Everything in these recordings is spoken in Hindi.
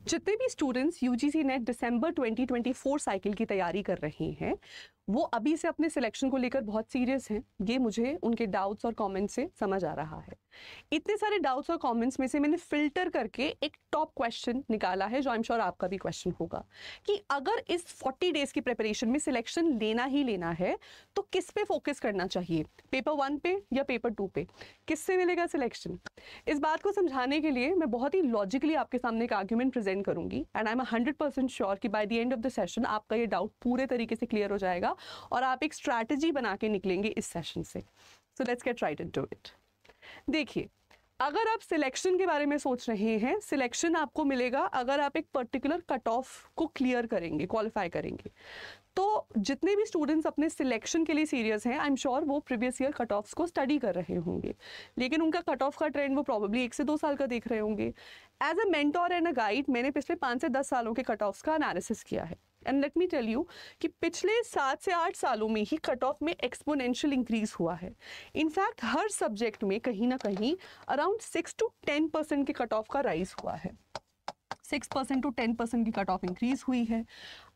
जितने भी स्टूडेंट्स यूजीसी नेट दिसंबर 2024 साइकिल की तैयारी कर रहे हैं वो अभी से अपने सिलेक्शन को लेकर बहुत सीरियस हैं। ये मुझे उनके डाउट्स और कमेंट्स से समझ आ रहा है। इतने सारे डाउट्स और कमेंट्स में से मैंने फिल्टर करके एक टॉप क्वेश्चन निकाला है जो आई एम श्योर आपका भी क्वेश्चन होगा कि अगर इस 40 डेज की प्रिपरेशन में सिलेक्शन लेना ही लेना है तो किस पे फोकस करना चाहिए, पेपर 1 पे या पेपर 2 पे, किससे मिलेगा सिलेक्शन। इस बात को समझाने के लिए मैं बहुत ही लॉजिकली आपके सामने एक आर्ग्यूमेंट प्रेजेंट करूंगी एंड आई एम 100% श्योर कि by the end of the session आपका ये डाउट पूरे तरीके से क्लियर हो जाएगा और आप एक स्ट्रैटेजी बना के निकलेंगे इस सेशन से। So let's get right into it. देखिए, अगर आप सिलेक्शन के बारे में सोच रहे हैं, सिलेक्शन आपको मिलेगा अगर आप एक पर्टिकुलर कट ऑफ को क्लियर करेंगे, क्वालिफाई करेंगे। तो जितने भी स्टूडेंट्स अपने सिलेक्शन के लिए सीरियस हैं, आई एम श्योर वो प्रीवियस ईयर कट ऑफ्स को स्टडी कर रहे होंगे, लेकिन उनका कट ऑफ का ट्रेंड वो प्रॉब्लली 1 से 2 साल का देख रहे होंगे। As a mentor and a guide मैंने पिछले 5 से 10 सालों के कट ऑफ्स का एनालिसिस किया है and let me tell you कि पिछले 7 से 8 सालों में ही कट ऑफ में एक्सपोनेंशियल इंक्रीज हुआ है। इनफैक्ट हर सब्जेक्ट में कहीं ना कहीं अराउंड 6 to 10% के कट ऑफ का राइज हुआ है। 6% to 10% की कट ऑफ इंक्रीज हुई है।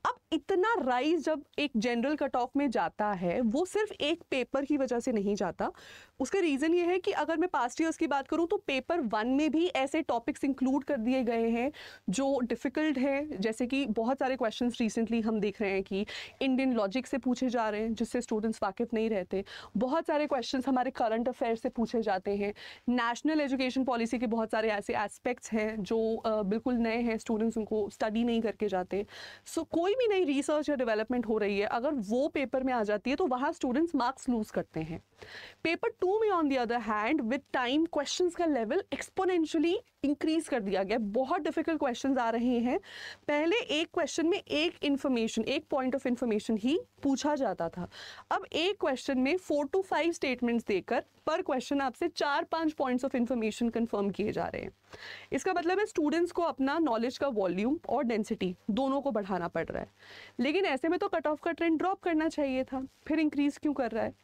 अब इतना राइज जब एक जनरल कट ऑफ में जाता है वो सिर्फ एक पेपर की वजह से नहीं जाता। उसका रीज़न ये है कि अगर मैं पास्ट ईयर्स की बात करूं तो पेपर 1 में भी ऐसे टॉपिक्स इंक्लूड कर दिए गए हैं जो डिफ़िकल्ट है, जैसे कि बहुत सारे क्वेश्चंस रिसेंटली हम देख रहे हैं कि इंडियन लॉजिक से पूछे जा रहे हैं जिससे स्टूडेंट्स वाकिफ नहीं रहते। बहुत सारे क्वेश्चंस हमारे करंट अफेयर से पूछे जाते हैं। नेशनल एजुकेशन पॉलिसी के बहुत सारे ऐसे एस्पेक्ट्स हैं जो बिल्कुल नए हैं, स्टूडेंट्स उनको स्टडी नहीं करके जाते। सो कोई भी नई रिसर्च या डेवलपमेंट हो रही है अगर वो पेपर में आ जाती है तो वहाँ स्टूडेंट्स मार्क्स लूज करते हैं। पेपर 2 में on the other hand with time questions का लेवल एक्सपोनेंशियली इंक्रीज कर दिया गया। बहुत डिफिकल्ट क्वेश्चंस आ रहे हैं। पहले एक क्वेश्चन में एक पॉइंट ऑफ इंफॉर्मेशन ही पूछा जाता था। अब एक क्वेश्चन में 4 to 5 स्टेटमेंट्स देकर पर क्वेश्चन आपसे 4-5 पॉइंट्स ऑफ इंफॉर्मेशन कंफर्म किए जा रहे हैं। इसका मतलब है स्टूडेंट्स को अपना नॉलेज का वॉल्यूम और डेंसिटी दोनों को बढ़ाना पड़ रहा है। लेकिन ऐसे में तो कट ऑफ का ट्रेंड ड्रॉप करना चाहिए था, फिर इंक्रीज क्यों कर रहा है?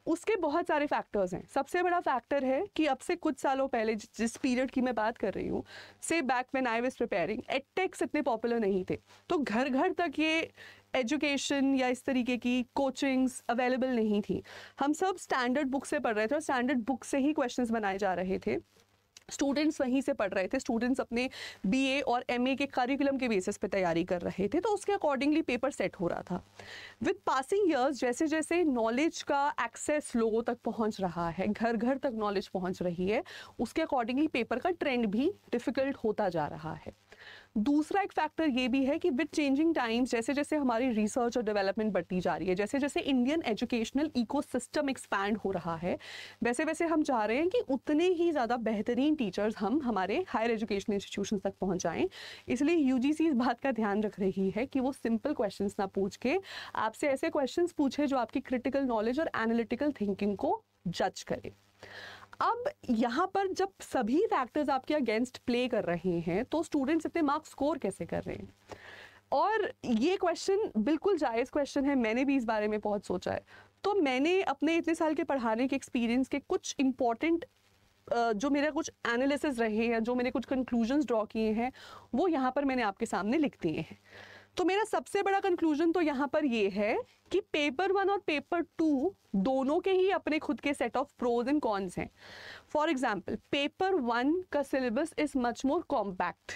उसके बहुत सारे फैक्टर्स हैं। सबसे बड़ा फैक्टर है कि अब से कुछ सालों पहले जिस पीरियड की मैं बात कर रही हूँ, से back when I was preparing, edtechs इतने पॉपुलर नहीं थे, तो घर घर तक ये एजुकेशन या इस तरीके की कोचिंग्स अवेलेबल नहीं थी। हम सब स्टैंडर्ड बुक से पढ़ रहे थे और स्टैंडर्ड बुक से ही क्वेश्चंस बनाए जा रहे थे। स्टूडेंट्स वहीं से पढ़ रहे थे। स्टूडेंट्स अपने बीए और एमए के करिकुलम के बेसिस पे तैयारी कर रहे थे, तो उसके अकॉर्डिंगली पेपर सेट हो रहा था। विद पासिंग ईयर्स जैसे जैसे नॉलेज का एक्सेस लोगों तक पहुंच रहा है, घर घर तक नॉलेज पहुंच रही है, उसके अकॉर्डिंगली पेपर का ट्रेंड भी डिफिकल्ट होता जा रहा है। दूसरा एक फैक्टर ये भी है कि विद चेंजिंग टाइम्स जैसे जैसे हमारी रिसर्च और डेवलपमेंट बढ़ती जा रही है, जैसे जैसे इंडियन एजुकेशनल इकोसिस्टम एक्सपैंड हो रहा है, वैसे वैसे हम चाह रहे हैं कि उतने ही ज़्यादा बेहतरीन टीचर्स हम हमारे हायर एजुकेशन इंस्टीट्यूशन तक पहुंचाएं। इसलिए यूजीसी इस बात का ध्यान रख रही है कि वो सिंपल क्वेश्चंस ना पूछ के आपसे ऐसे क्वेश्चंस पूछे जो आपकी क्रिटिकल नॉलेज और एनालिटिकल थिंकिंग को जज करे। अब यहाँ पर जब सभी फैक्टर्स आपके अगेंस्ट प्ले कर रहे हैं तो स्टूडेंट्स इतने मार्क्स स्कोर कैसे कर रहे हैं? और ये क्वेश्चन बिल्कुल जायज़ क्वेश्चन है, मैंने भी इस बारे में बहुत सोचा है। तो मैंने अपने इतने साल के पढ़ाने के एक्सपीरियंस के कुछ इंपॉर्टेंट जो मेरा कुछ एनालिसिस रहे हैं, जो मैंने कुछ कंक्लूजन्स ड्रॉ किए हैं, वो यहाँ पर मैंने आपके सामने लिख दिए हैं। तो मेरा सबसे बड़ा कंक्लूजन तो यहाँ पर ये है कि पेपर 1 और पेपर 2 दोनों के ही अपने खुद के set of pros and cons हैं। फॉर एग्जाम्पल, पेपर 1 का syllabus is much more compact.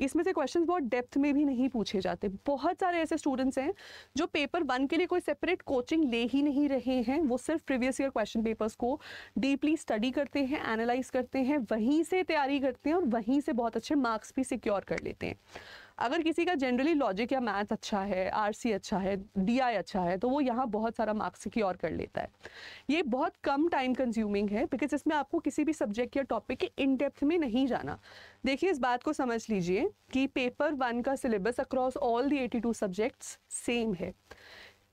इसमें से क्वेश्चंस बहुत डेप्थ में भी नहीं पूछे जाते। बहुत सारे ऐसे स्टूडेंट्स हैं जो पेपर 1 के लिए कोई सेपरेट कोचिंग ले ही नहीं रहे हैं, वो सिर्फ प्रीवियस ईयर क्वेश्चन पेपर्स को डीपली स्टडी करते हैं, एनालाइज करते हैं, वहीं से तैयारी करते हैं और वहीं से बहुत अच्छे मार्क्स भी सिक्योर कर लेते हैं। अगर किसी का जनरली लॉजिक या मैथ अच्छा है, आरसी अच्छा है, डीआई अच्छा है, तो वो यहाँ बहुत सारा मार्क्स सिक्योर कर लेता है। ये बहुत कम टाइम कंज्यूमिंग है बिकॉज इसमें आपको किसी भी सब्जेक्ट या टॉपिक के इन डेप्थ में नहीं जाना। देखिए, इस बात को समझ लीजिए कि पेपर 1 का syllabus across all the 82 subjects same है।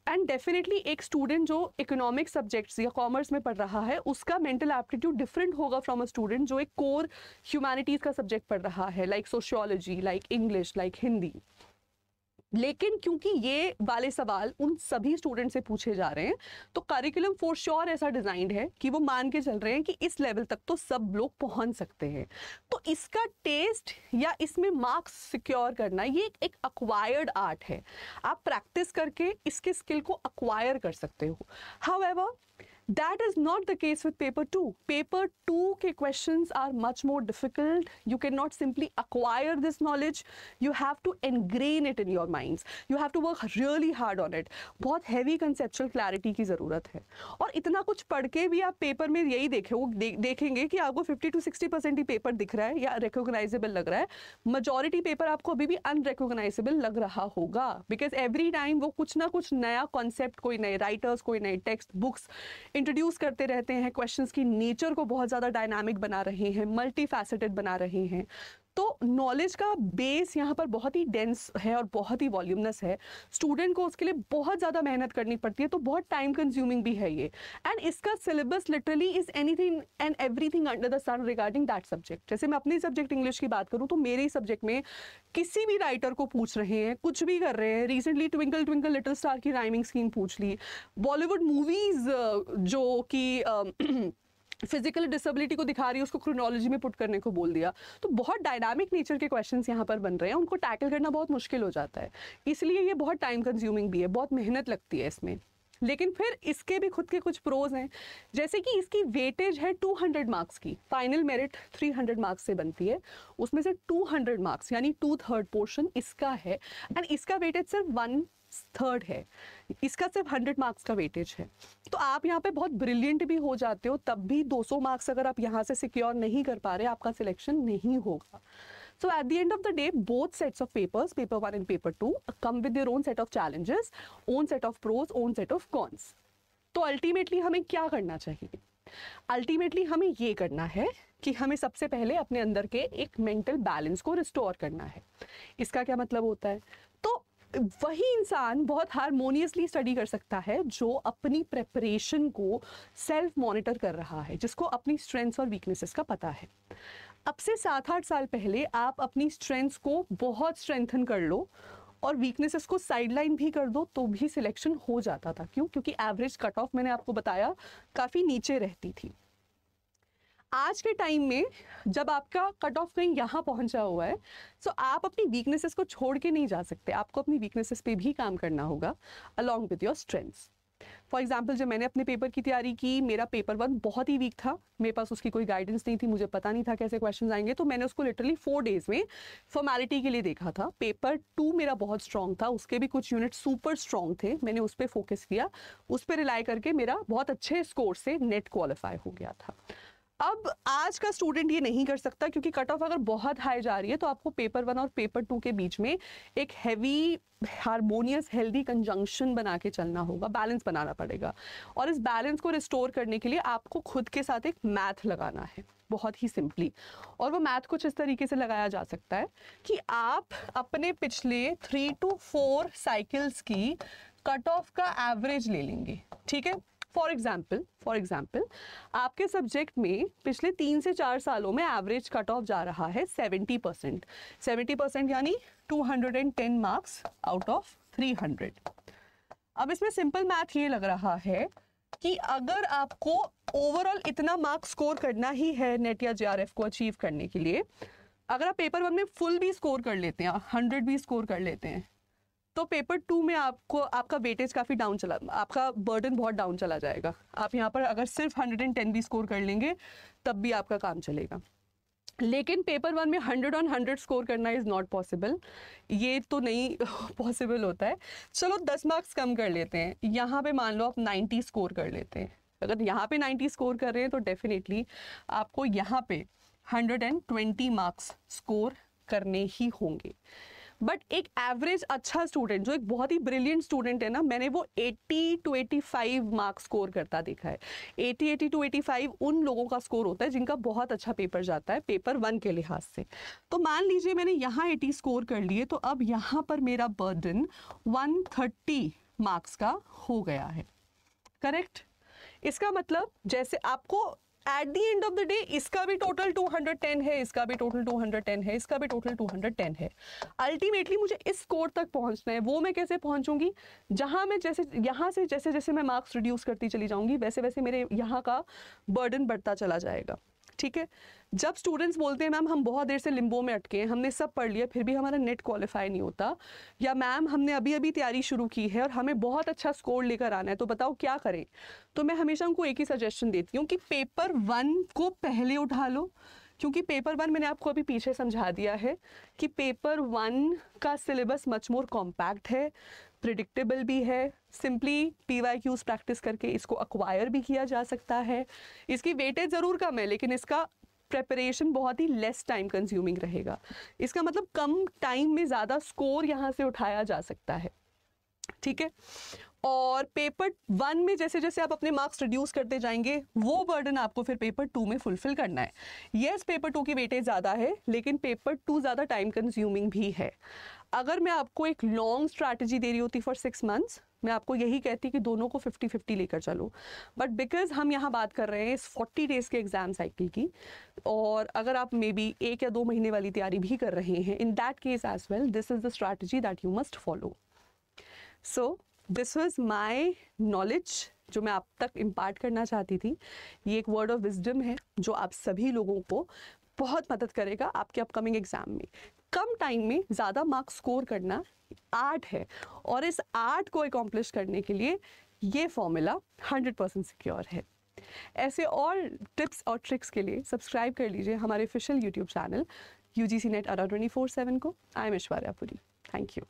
एंड डेफिनेटली एक स्टूडेंट जो इकोनॉमिक सब्जेक्ट्स या कॉमर्स में पढ़ रहा है उसका मेंटल एप्टीट्यूड डिफरेंट होगा फ्रॉम अ स्टूडेंट जो एक कोर ह्यूमैनिटीज़ का सब्जेक्ट पढ़ रहा है, like sociology, like English, like Hindi. लेकिन क्योंकि ये वाले सवाल उन सभी स्टूडेंट से पूछे जा रहे हैं, तो करिकुलम फॉर श्योर ऐसा डिजाइंड है कि वो मान के चल रहे हैं कि इस लेवल तक तो सब लोग पहुंच सकते हैं। तो इसका टेस्ट या इसमें मार्क्स सिक्योर करना ये एक अक्वायर्ड आर्ट है। आप प्रैक्टिस करके इसके स्किल को अक्वायर कर सकते हो। However that is not the case with paper 2. Paper 2 के questions are much more difficult. You cannot simply acquire this knowledge. You have to ingrain it in your minds. You have to work really hard on it. बहुत heavy conceptual clarity की ज़रूरत है। और इतना कुछ पढ़ के भी आप पेपर में यही देखेंगे कि आपको 50 to 60% ही पेपर दिख रहा है या recognizable लग रहा है। majority पेपर आपको अभी भी unrecognizable लग रहा होगा, because every time वो कुछ ना कुछ नया concept, कोई नए writers, कोई नए text books इंट्रोड्यूस करते रहते हैं, क्वेश्चंस की नेचर को बहुत ज़्यादा डायनामिक बना रहे हैं, मल्टी फैसेटेड बना रहे हैं। तो नॉलेज का बेस यहाँ पर बहुत ही डेंस है और बहुत ही वॉल्यूमनस है। स्टूडेंट को उसके लिए बहुत ज़्यादा मेहनत करनी पड़ती है, तो बहुत टाइम कंज्यूमिंग भी है ये। एंड इसका syllabus literally is anything and everything under the sun regarding that subject. जैसे मैं अपनी सब्जेक्ट इंग्लिश की बात करूँ तो मेरे ही सब्जेक्ट में किसी भी राइटर को पूछ रहे हैं, कुछ भी कर रहे हैं। Recently twinkle twinkle little star की राइमिंग स्कीम पूछ ली, बॉलीवुड मूवीज जो कि फिजिकल डिसेबिलिटी को दिखा रही है उसको क्रोनोलॉजी में पुट करने को बोल दिया। तो बहुत डायनामिक नेचर के क्वेश्चंस यहाँ पर बन रहे हैं, उनको टैकल करना बहुत मुश्किल हो जाता है। इसलिए ये बहुत टाइम कंज्यूमिंग भी है, बहुत मेहनत लगती है इसमें। लेकिन फिर इसके भी खुद के कुछ प्रोज हैं, जैसे कि इसकी वेटेज है 200 मार्क्स की। फाइनल मेरिट 300 मार्क्स से बनती है, उसमें से 200 मार्क्स यानी 2/3 पोर्शन इसका है। एंड इसका वेटेज सिर्फ 1/3 है, इसका सिर्फ 100 मार्क्स का वेटेज है। तो आप यहाँ पे बहुत ब्रिलियंट भी हो जाते हो, तब भी 200 मार्क्स अगर आप यहाँ से सिक्योर नहीं कर पा रहे, आपका सिलेक्शन नहीं होगा। So at the end of the day, both sets of papers, paper 1 and paper 2, come with their own set of challenges, own set of pros, own set of cons. तो ultimately हमें क्या करना चाहिए? Ultimately हमें ये करना है कि हमें सबसे पहले अपने अंदर के एक मेंटल बैलेंस को रिस्टोर करना है। इसका क्या मतलब होता है? तो वही इंसान बहुत हारमोनियसली स्टडी कर सकता है जो अपनी प्रेपरेशन को सेल्फ मॉनिटर कर रहा है, जिसको अपनी स्ट्रेंथ्स और वीकनेसेस का पता है। अब से 7-8 साल पहले आप अपनी स्ट्रेंथ्स को बहुत स्ट्रेंथन कर लो और वीकनेसेस को साइडलाइन भी कर दो तो भी सिलेक्शन हो जाता था। क्यों? क्योंकि एवरेज कट ऑफ मैंने आपको बताया काफ़ी नीचे रहती थी। आज के टाइम में जब आपका कट ऑफ कहीं यहाँ पहुँचा हुआ है, सो आप अपनी वीकनेसेस को छोड़ के नहीं जा सकते, आपको अपनी वीकनेसेस पे भी काम करना होगा along with your strengths. For example जब मैंने अपने पेपर की तैयारी की, मेरा पेपर 1 बहुत ही वीक था, मेरे पास उसकी कोई गाइडेंस नहीं थी, मुझे पता नहीं था कैसे क्वेश्चंस आएंगे, तो मैंने उसको लिटरली 4 डेज में फॉर्मेलिटी के लिए देखा था। पेपर 2 मेरा बहुत स्ट्रॉन्ग था, उसके भी कुछ यूनिट सुपर स्ट्रॉन्ग थे, मैंने उस पर फोकस किया, उस पर रिलाई करके मेरा बहुत अच्छे स्कोर से नेट क्वालिफाई हो गया था। अब आज का स्टूडेंट ये नहीं कर सकता, क्योंकि कट ऑफ अगर बहुत हाई जा रही है तो आपको पेपर 1 और पेपर 2 के बीच में एक हैवी हारमोनियस हेल्दी कंजंक्शन बना के चलना होगा, बैलेंस बनाना पड़ेगा। और इस बैलेंस को रिस्टोर करने के लिए आपको खुद के साथ एक मैथ लगाना है, बहुत ही सिंपली। और वो मैथ कुछ इस तरीके से लगाया जा सकता है कि आप अपने पिछले 3 to 4 साइकिल्स की कट ऑफ का एवरेज ले लेंगे, ठीक है। फॉर एग्जाम्पल आपके सब्जेक्ट में पिछले 3 से 4 सालों में एवरेज कट ऑफ जा रहा है 70%। 70% यानी 210 मार्क्स आउट ऑफ 300। अब इसमें सिंपल मैथ ये लग रहा है कि अगर आपको ओवरऑल इतना मार्क्स स्कोर करना ही है नेट या जेआरएफ को अचीव करने के लिए, अगर आप पेपर 1 में फुल भी स्कोर कर लेते हैं, 100 भी स्कोर कर लेते हैं, तो पेपर 2 में आपको आपका वेटेज काफ़ी डाउन चला, आपका बर्डन बहुत डाउन चला जाएगा। आप यहाँ पर अगर सिर्फ 110 भी स्कोर कर लेंगे तब भी आपका काम चलेगा। लेकिन पेपर 1 में 100 on 100 स्कोर करना इज़ नॉट पॉसिबल, ये तो नहीं पॉसिबल होता है। चलो 10 मार्क्स कम कर लेते हैं, यहाँ पे मान लो आप 90 स्कोर कर लेते हैं। अगर यहाँ पे 90 स्कोर कर रहे हैं तो डेफिनेटली आपको यहाँ पे 120 मार्क्स स्कोर करने ही होंगे। बट एक एवरेज अच्छा स्टूडेंट जो एक बहुत ही ब्रिलियंट स्टूडेंट है ना, मैंने वो 80 to 85 मार्क्स स्कोर करता देखा है। 80 to 85 उन लोगों का स्कोर होता है जिनका बहुत अच्छा पेपर जाता है पेपर 1 के लिहाज से। तो मान लीजिए मैंने यहाँ 80 स्कोर कर लिए, तो अब यहाँ पर मेरा बर्डन 130 मार्क्स का हो गया है, करेक्ट। इसका मतलब जैसे आपको at the end of the day इसका भी टोटल 210 है, इसका भी टोटल 210 है, इसका भी टोटल 210 है। अल्टीमेटली मुझे इस स्कोर तक पहुंचना है। वो मैं कैसे पहुंचूंगी? जहां मैं जैसे यहाँ से जैसे जैसे मैं मार्क्स रिड्यूस करती चली जाऊंगी वैसे वैसे मेरे यहाँ का बर्डन बढ़ता चला जाएगा। ठीक है, जब स्टूडेंट्स बोलते हैं मैम हम बहुत देर से लिम्बो में अटके हैं, हमने सब पढ़ लिया फिर भी हमारा नेट क्वालिफाई नहीं होता, या मैम हमने अभी अभी तैयारी शुरू की है और हमें बहुत अच्छा स्कोर लेकर आना है, तो बताओ क्या करें? तो मैं हमेशा उनको एक ही सजेशन देती हूँ कि पेपर 1 को पहले उठा लो, क्योंकि पेपर 1 मैंने आपको अभी पीछे समझा दिया है कि पेपर 1 का सिलेबस मच मोर कॉम्पैक्ट है, प्रिडिक्टेबल भी है, सिंपली PYQs प्रैक्टिस करके इसको अक्वायर भी किया जा सकता है। इसकी वेटेज ज़रूर कम है लेकिन इसका प्रेपरेशन बहुत ही लेस टाइम कंज्यूमिंग रहेगा। इसका मतलब कम टाइम में ज़्यादा स्कोर यहाँ से उठाया जा सकता है। ठीक है, और पेपर 1 में जैसे जैसे आप अपने मार्क्स रिड्यूस करते जाएंगे वो बर्डन आपको फिर पेपर 2 में फुलफिल करना है। यस, पेपर 2 की वेटेज ज़्यादा है लेकिन पेपर 2 ज़्यादा टाइम कंज्यूमिंग भी है। अगर मैं आपको एक लॉन्ग स्ट्रैटेजी दे रही होती फॉर 6 मंथ्स, मैं आपको यही कहती कि दोनों को 50-50 लेकर चलो, बट बिकॉज हम यहाँ बात कर रहे हैं इस 40 डेज़ के एग्जाम साइकिल की, और अगर आप मे बी 1 या 2 महीने वाली तैयारी भी कर रहे हैं, in that case as well this is the strategy that you must follow. So this was my knowledge जो मैं आप तक इम्पार्ट करना चाहती थी। ये एक वर्ड ऑफ विजडम है जो आप सभी लोगों को बहुत मदद करेगा आपके अपकमिंग एग्जाम में। कम टाइम में ज़्यादा मार्क्स स्कोर करना आर्ट है, और इस आर्ट को अकॉम्प्लिश करने के लिए ये फॉर्मूला 100% सिक्योर है। ऐसे और टिप्स और ट्रिक्स के लिए सब्सक्राइब कर लीजिए हमारे official YouTube channel UGC NET ADA 24/7 को। I am Aishwarya Puri. Thank you.